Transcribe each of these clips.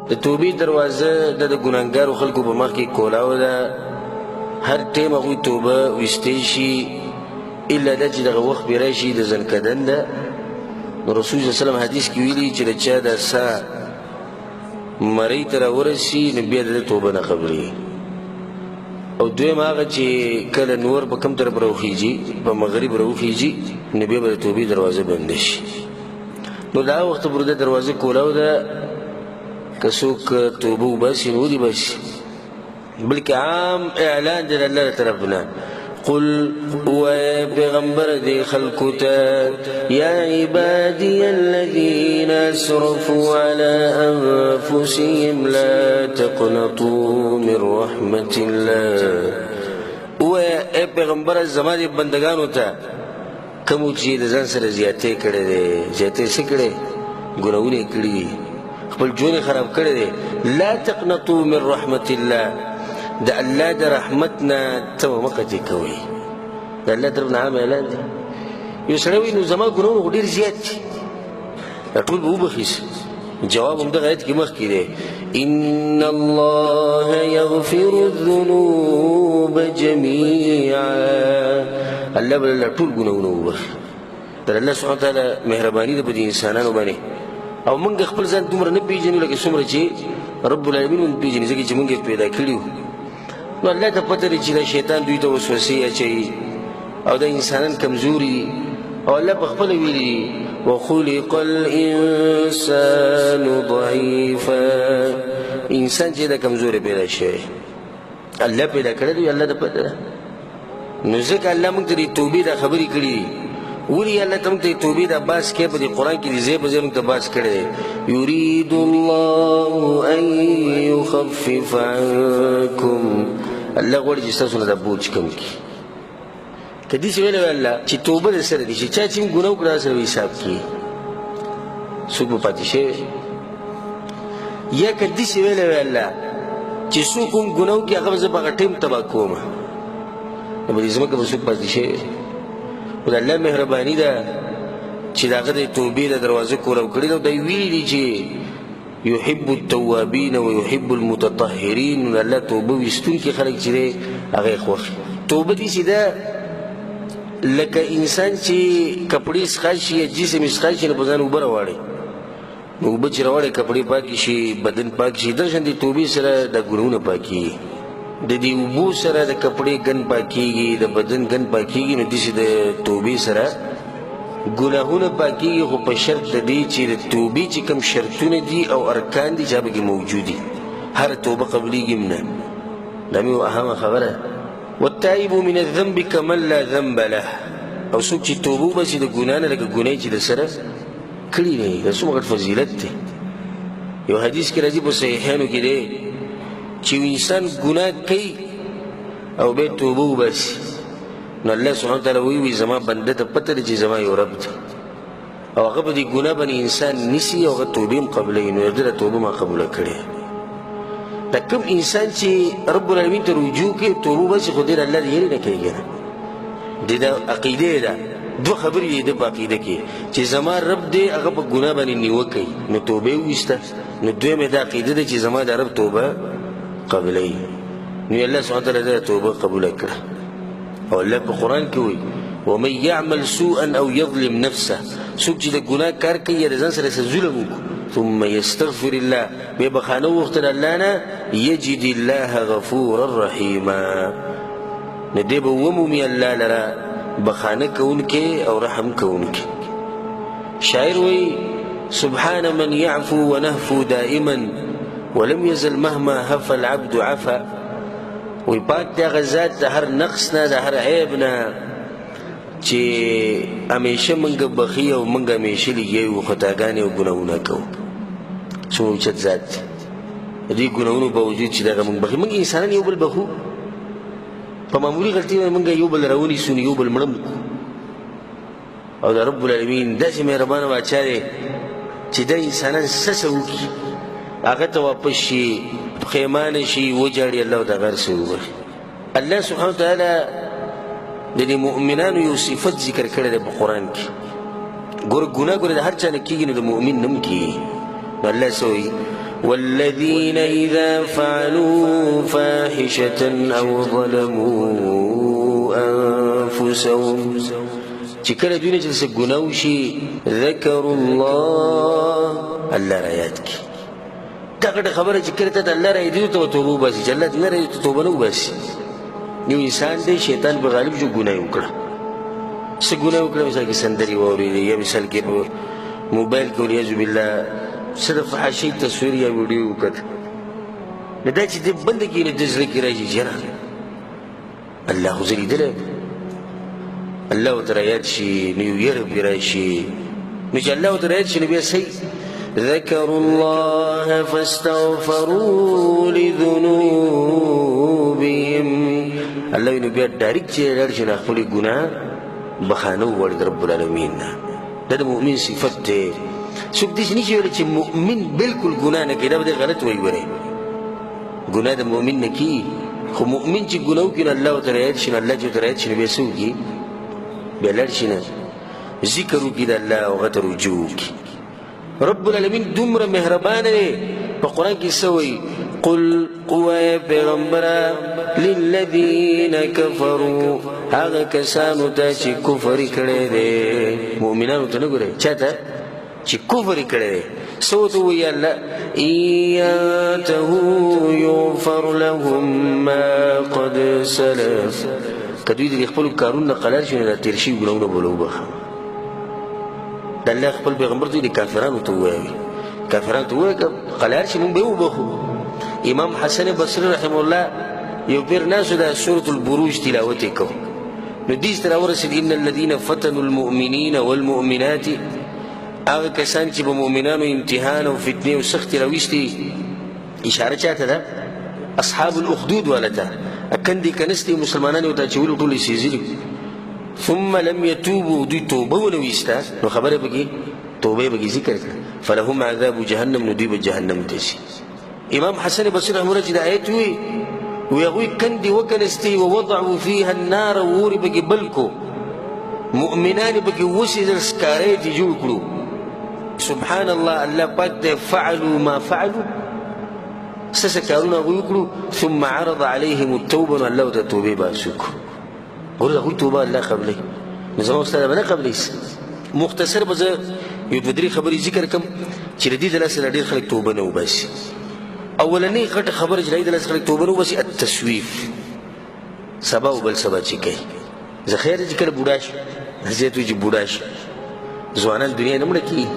د توبې دروازه د ګناهګارو خلکو په مخ کې کولاو ده، هر ټیم هغوی توبه ویستی شي الا دا چې دغه وخت بې راشي د زنکدن ده. نو رسول صلی الله علیه وسلم حدیث کې ویلي چې د چا دا ساه مرۍ ته راورسي نو بیا د توبه نه قبلېږي. او دویم هغه چې کله نور په کوم طرف راوخیږي، په مغرب راوخیږي، نو بیا به د توبې دروازه بنده شي. نو دا وخت پورې د دروازه کولاو ده، که څوک توبه وباسي نو ودې باسي، بلکې عام اعلان دی د الله طرف نه. قل ويا پیغمبر دی خلقو تا یا عبادی الذین اسرفوا على انفسهم لا تقنطوا من رحمت الله. ويا اے پیغمبر زما دی بندگانو تا کمو چې د ځان سره زیاتې کړې دی، زیاتې څه کړې؟ ګناهونه کړي دي، خپل ژوند خراب کړی دی. لا تقنطوا من رحمت الله، د الله د رحمت نه ته مه قطع کوئ. د الله طرف نه عام اعلان دی. یو سړی وایي نو زما ګناهونه خو ډېر زیات دي، دا ټول به وبخیسي. جواب همدغه آیت کې مخکې دی، ان الله یغفر الذنوب جمیعا. الله به له ټول ګناهونه وبخي. د الله سبحانه وتعالی مهرباني ده په دې انسانانو باندې. او موږ خپل ځان دومره نه پېژنو لکه څومره چې رب العالمین موږ پېژني، ځکه چې موږ یې پیدا کړي وو. نو الله ته پته دی چې دا شیطان دوی ته وسوسې اچوي او دا انسانان کمزوري دي. او الله په خپله ویلي دي وخلق الانسان ضعیفا، انسان چې دا کمزوري پیدا شوی الله پیدا کړی دی، الله ته پته ده. نو ځکه الله موږ ته د توبې دا خبرې کړي دي. ولي الله ته موږ ته توبې دا باس کې په دې قرآن کې د ځای په ځای موږ ته باس کړی دی. یرید الله ان یخفف عنکم، الله غواړي چې ستاسو نه دا بوج کم کړي. که داسې ویلی وی الله چې توبه در سره دي، چې چا چې ګناه وکړه هغه سره به حساب کړي، څوک به پاتې شوی؟ یا که داسې ویلی وی الله چې څوک هم ګناه وکړي هغه به زه په هغه ټایم تباه کوم، نو په دې ځمکه به څوک پاتې شوی؟ خو د الله مهرباني ده چې د هغه د توبې د دروازه کولاو کړي ده. او دی ویلي دي چې یحب التوابین و یحب المتطهرین. نو د الله توبه ویستونکي خلک چې دی هغه یې خوښ. توبه داسې ده لکه انسان چې کپړې څښل شي یا جسم یې څښل شي نو په ځان اوبه راواړي، نو اوبه چې راواړي کپړې پاکې شي، بدن پاک شي. دغشان د توبې سره د ګناهونه پاکېږي، د دې اوبو سره د کپړې ګن پاکېږي، د بدن ګن پاکېږي. نو داسې د توبې سره ګناهونه پاکېږي، خو په شرط د دې چې د توبې چې کوم شرطونه دي او ارکان دي چې هغه پکې موجود دي. هر توبه قبلېږي هم نه، دا مې اهمه خبره. والتائب من الذنب كمن لا ذنب له، او څوک چې توبه وباسي د ګناه نه لکه ګناه چې د سره کړي نه وي. دا څومره غټ فضیلت دی. یو حدیث کې راځي په صحیحانو کې دی چې انسان ګناه کوي او بیا توبه وباسي، نو الله سبحانه وتعالی وایي زما بنده ته پته ده چې زما یو رب دی، او هغه په دې ګناه باندې انسان نیسي او هغه توبې هم قبلوي، نو د ده توبه ما قبوله کړې. دا کوم انسان چې رب العالمین ته رجوع کوي توبه وباسي، خو دې د الله د یېرې نه کوي کنه. دې د عقیدې ده، دوه خبرې دي د په عقیده کې چې زما رب دی هغه په ګناه باندې نیوکه کوي، نو توبه یې وویسته. نو دویمه دا عقیده ده چې زما د رب توبه قبلوي، نو الله سبحانه وتعالی د توبه قبوله کړه. او الله په قرآن کې وایي ومن يعمل سوءا او يظلم نفسه، څوک چې د ګناه کار کوي یا د ځان سره څه ظلم وکړي ثم يستغفر الله، بیا بخانه وغوښتل الله نه، یجد الله غفورا رحیما، نو دی به ومومي الله لره بخانه کوونکی او رحم کوونکی. شاعر وایي سبحان من يعفو ونهفو دائما ولم يزل مهما هف العبد عفا. وی پاک دی هغه ذات د هر نقص نه، د هر عیب نه چې همیشه موږ بخي او موږ همیشه لګیو خطاګانې او ګناهونه کوو. څومره اوچت ذات دی، د دې ګناهونو باوجود چې دغه موږ بخي. موږ انسانان یو بل بخو، په معمولي غلطي باندې موږ یو بل راونیسو، یو بل مړه کړو. او د رب العالمین داسې مهربانه باچا دی چې دا انسانان څه څه وکړي هغه ته واپس شي، پښیمانه شي، وجاړي، الله ورته هغه هر څه وبخي. الله سبحانه وتعالی د دې مؤمنانو یو صفت ذکر کړی دی په قرآن کې. ګوره ګناه ګوره د هر چا نه کېږي، نو د مؤمن نه هم کېږي. نو الله څه وایي والذين إذا فعلوا فاحشة أو ظلموا أنفسهم چې کله دوی نه چې څه ګناه وشي ذکروا الله را یاد کړي. دا ګټه خبره چې کله ته الله را یاد ته توبه وباسي چې الله نه را یاد توبه نه وباسي. یو انسان دی شیطان په غالب شو ګناه وکړه. څه ګناه وکړه؟ مثال کې سندرې واورېدې یا مثال کې په موبایل کې والعیاذ بالله څه د فحاشۍ تصویر یا ویډیو وکړه. نو دا چې دې بند کړي نو د زړه کې راځي چې یاره الله خو زه لیدلی الله ورته رایاد شي نو یو یره پرې راشي. نو چې الله ورته رایاد شي نو بیا صحیح ذکروا الله فاستغفروا لذنوبهم الله نو بیا ډایرکټ چې لاړ شي نه خپلې ګناه بخانه وغواړي د رب العالمین نه. دا د مؤمن صفت دی. څوک داسې نشي ویلی چې مؤمن بالکل ګناه نه کوي. دا به دی غلط وایي ورې ګناه د مؤمن نه کي. خو مؤمن چې ګناه وکړي نو الله ورته رایاد شي نو الله چې ورته رایاد شي نو بیا څه وکړي؟ بیا لاړ شي نه ذکر وکړي د الله او هغه ته رجوع وکړي. رب العالمین دومره مهربان دی. په قرآن کې څه وایي؟ قل قوای پیغمبره للذین کفروا هغه کسانو ته چې کفر کړی دی. مؤمنانو ته نه ګورئ چا ته چې کفر کړی دی. څه ورته وایي الله؟ ان ينتهوا یغفر لهم ما قد سلف که دوی د خپلو کارونو نه قلار شي نو دا تېر شوي ګناهونه به له وبخښه. د الله خپل پیغمبر ته د کافرانو ته ووایي کافرانو ته ووایي که قلار شي مونږ به یې وبخو. امام حسن بصري رحمه الله یو پیر ناسو د سورة البروج تلاوت یې کو نو دې ته راورسېد ان الذین فتنوا المؤمنین والمؤمنات هغه کسان چې به مؤمنانو امتحان او فتنې او سختې راویستې اشاره چاته ده؟ اصحاب الاخدود والا ته کندې کنستې مسلمانان یې ورته اچولي ټول یې سېزلي ثم لم يتوبوا دوی توبه ونه ویسته نو خبره پکې توبه یې پکې ذکر کړه فلهم عذاب جهنم نو دوی به جهنم ته شي. امام حسن بصري رحمه الله چې د آیت وی هغوی کندې وکنستې ووضعوا فيها النار وورې پکې بل کو مؤمنان یې پکې وسېدل سکاره یې جوړ کړو. سبحان الله الله پاک دی فعلوا ما فعلوا څه کارونه هغوی وکړو ثم عرض عليهم التوبه نو الله ورته توبې باسي وکړو. ګوره د هغوی توبه الله قبلوي نو زما ستا به نه قبلوي. مختصر به زه یو دوه درې خبرې ذکر کړم چې د دې د لاسه نه ډېر خلک توبه نه وباسي. اولنۍ غټه خبره چې د دې د لاسه خلک توبه نه وباسي التسویف سبا او بل سبا چې کوي. زه خیر چې کله بوډا شم زیات وي چې بوډا شم ځوانان دنیا نه مړه کېږي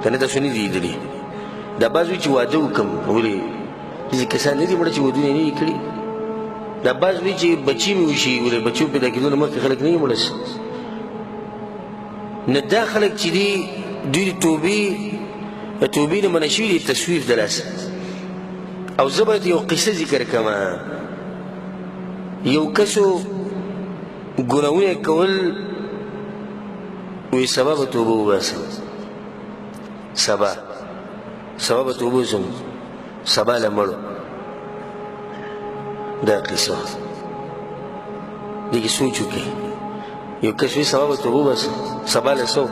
که نه تاسو نه دي لیدلي. دا بعض وایي چې واده وکړم ولې داسې کسان نه دي مړه چې ودونه یې نه دي کړي. دا بعض وایي چې بچي مې وشي ولې بچو پیدا کېدو نه مخکې خلک نه دي مړه شي. نه دا خلک چې دي دوی د توبې نه منع شوي دي تسویف د لاسه. او زه باید یو قصه ذکر کړم. یو کسو ګناهونه کول وی سبا به توبه وباسم سبا به توبه وباسم سبا له مړو. دا قصه دې کې سوچ وکړئ. یو کس وی سبا به توبه وباسم سبا له څو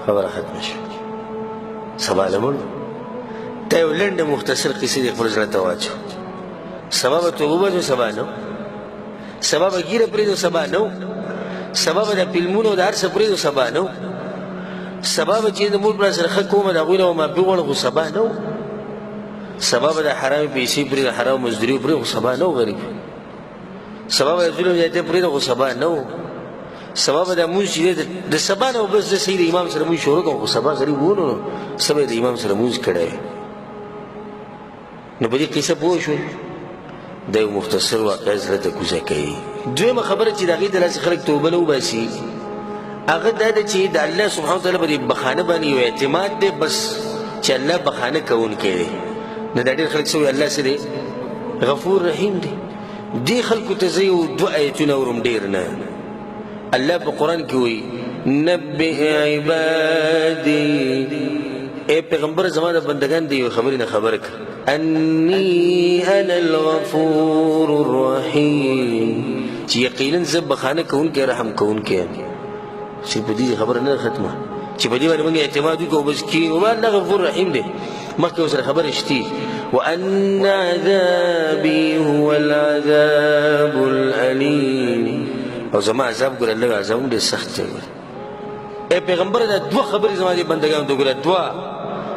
خبره ختمه شوه سبا له مړو. دا یو لنډه مختصر قصه دې خپل زړه ته واچو. سبا به توبه وباسم سبا نه سبا به ګیره پرېږدو سبا نه سبا به د فلمونو د هر څه پرېږدو سبا نه سبا به چې د مور پلار سره ښه کومه د هغوی نه به معافي غواړم خو سبا نه سبا به د حرامې پیسې پرېږدو حرام مزدوري پرېږدو خو سبا نه غریب سبا به د ظلم زیاتۍ پرېږدو خو سبا نه سبا به د مونځ چې دی د سبا نه بس زه صحیح د امام سره مونځ شروع کوم خو سبا غریب وونو نو سبا یې د امام سره مونځ کړی نو په دې قصه پوه شوئ. دا یو مختصر واقعه زړه ته کوزه کوي. دویمه خبره چې د هغې د لاسه خلک توبه نه وباسي هغه دا ده چې د الله سبحانه وتعالی په دې بخانه باندې یو اعتماد دی بس چې الله بخانه کوونکی دی. نو دا ډېر خلک څه وایي الله څه دی؟ غفور رحیم دی. دې خلکو ته زه یو دوه ایتونه اورم ډېر نه. الله په قرآن کې وایي نبئ عبادي اے پیغمبر زما د بندگان دی یو خبرې نه خبره کړه انی انا الغفور الرحیم چې یقینا زه بخانه کوونکی رحم کوونکی یم. چې په دې خبره نه ختمه چې په دې باندې موږ اعتماد وکړو بس کښېنو الله غفور رحیم دی. مخکې ورسره خبرې شتي وان عذابي هو العذاب الالیم او زما عذاب ګوره لږ عذاب ډېر سخت دی اے پیغمبر دا دوه خبرې زما دې بندګانو ته ګوره دوه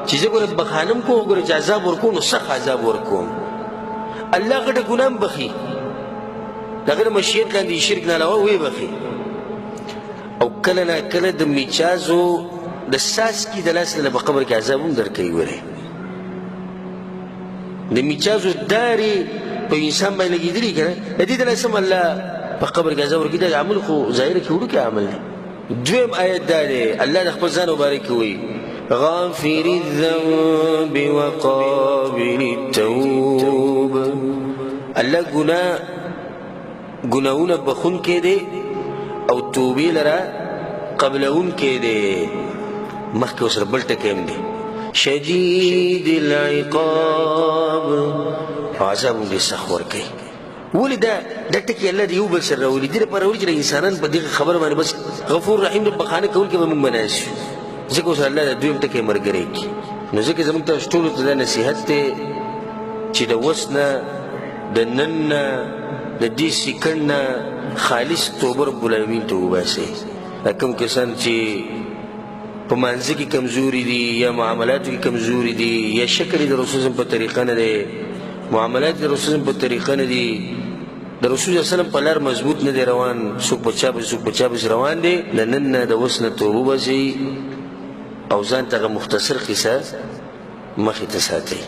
چې زه ګوره بخانم کوم ګوره چې عذاب ورکوم نو سخت عذاب ورکوم الله غټه ګناه بخي دغه مشیت لاندې شرک نه علاوه وی بخي او کله نه کله د میچازو د ساس کی د لاس له قبر کې عذاب هم درکوي وره د میچازو داري په انسان باندې لګیدلی کنه د دې د لاسم الله په قبر کې عذاب ورکړي د عمل خو ظاهر کې وړو کې عمل دی دویم آیت دا دی الله د خپل ځان مبارک وي غافر الذنب وقابل التوب الله ګناونه بخون کې دی او توبې لره قبلون کې دی مخکې اوسره بل ټکی هم دی شدید العقاب عذاب دې سخت ورکوي ولې دا ټکی الله دې یو بل سره راولي دې لپاره راولي چې انسانان په دې خبره باندې بس غفور رحیم د بخانه کول کې به موږ بنا شو ځکه اوس الله د دویم ټکی ملګری کړي نو ځکه زموږ ته ټولو ته دا نصیحت دی چې د وس نه د نن نه د دې سیکنډ نه خالص توبه رب العالمین ته وباسئ کوم کسان چې په مانځه کې کمزوري دي یا معاملاتو کې کمزوري دي یا شکر د رسول په طریقه نه دی معاملات د رسول په طریقه نه دي د رسول صلی الله علیه وسلم په لار مضبوط نه دی روان څوک په چا بس روان دی نن نه د وس نه توبه وباسئ او ځان ته مختصر قصه مخې ته ساتئ